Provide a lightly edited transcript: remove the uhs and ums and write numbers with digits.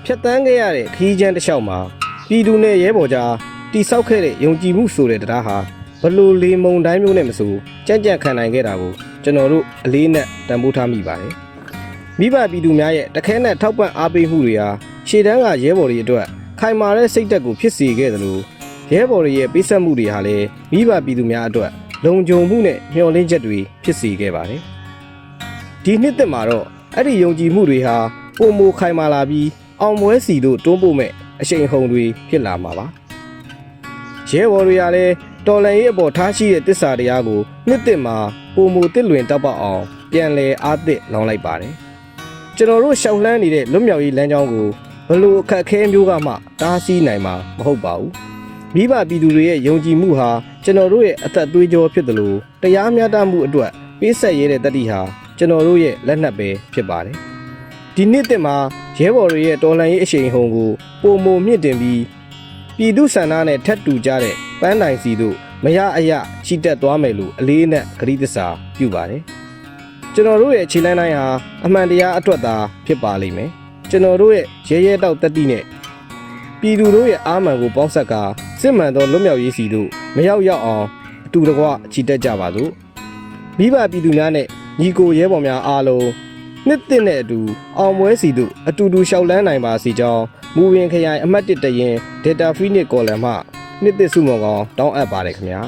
ဖြတ်တန်းခဲ့ရတဲ့ခီးချမ်းတစ်လျှောက်မှာပြည်သူနဲ့ရဲဘော်ကြားတိဆောက်ခဲ့တဲ့ယုံကြည်မှုဆိုတဲ့တရားဟာဘလို့လေမုံတိုင်းမျိုးနဲ့မဆိုကြံ့ကြံ့ခံနိုင်ခဲ့တာကိုကျွန်တော်တို့အလေးနဲ့တန်ဖိုးထားမိပါတယ်မိဘပြည်သူများရဲ့တခဲနဲ့ထောက်ပံ့အားပေးမှုတွေဟာရှေ့တန်းကရဲဘော်တွေအတွက်ခိုင်မာတဲ့စိတ်ဓာတ်ကိုဖြစ်စေခဲ့သလိုရဲဘော်တွေရဲ့ပေးဆက်မှုတွေဟာလည်းမိဘပြည်သူများအတွက်လုံခြုံမှုနဲ့မျှော်လင့်ချက်တွေဖြစ်စေခဲ့ပါတယ်ဒီနှစ်သက်မှာတော့အဲ့ဒီယုံကြည်မှုတွေဟာပုံမခိုင်မာလာပြီးအောင်ပွဲစီတို့တွန်းပို့မဲ့အရှိန်ဟုန်တွေဖြစ်လာမှာပါရဲဘော်တွေကလည်းတော်လှန်ရေးအပေါ်ထားရှိတဲ့တစ္ဆာတရားကိုနှစ်သက်မှာပုံမတစ်လွင်တောက်ပေါက်အောင်ပြန်လည်အားသစ်လောင်းလိုက်ပါတယ်ကျွန်တော်တို့ရှောက်လှမ်းနေတဲ့လွတ်မြောက်ရေးလမ်းကြောင်းကိုဘလို့အခက်အခဲမျိုးကမှတားဆီးနိုင်မှာမဟုတ်ပါဘူးမိဘပြည်သူတွေရဲ့ယုံကြည်မှုဟာကျွန်တော်တို့ရဲ့အသက်သွေးကြောဖြစ်တယ်လို့တရားမျှတမှုအတွက်ပေးဆက်ရတဲ့တတိဟာကျွန်တော်တို့ရဲ့လက်နက်ပဲဖြစ်ပါတယ်ဒီနှစ်သက်မှာရဲဘော်တွေရဲ့တော်လှန်ရေးအရှိန်ဟုန်ကိုပုံမမြင့်တင်ပြီးပြည်သူဆန္ဒနဲ့ထက်တူကြတဲ့ပန်းတိုင်စီတို့မရအယချီတက်သွားမယ်လို့အလေးနဲ့ဂရုသစ္စာပြုပါတယ်ကျွန်တော်တို့ရဲ့ခြေလမ်းတိုင်းဟာအမှန်တရားအတွက်သာဖြစ်ပါလိမ့်မယ်ကျွန်တော်တို့ရဲ့ရဲရဲတောက်တတိနဲ့ပြည်သူတို့ရဲ့အာမန်ကိုပေါင်းဆက်ကစစ်မှန်သောလွတ်မြောက်ရေးစီတို့မရောက်ရောက်အောင်အတူတကွချီတက်ကြပါစို့မိဘပြည်သူများနဲ့ညီကိုရဲဘော်များအားလုံးနှစ်သက်နဲ့အတူအောင်ပွဲစီတို့အတူတူရှောက်လန်းနိုင်ပါစီကြောင်းမူဝင်ခရိုင်အမှတ်1တရင်ဒေတာဖီနစ်ကော်လမ်မှနှစ်သက်စုမော်ကောင်တောင်းအပ်ပါတယ်ခင်ဗျာ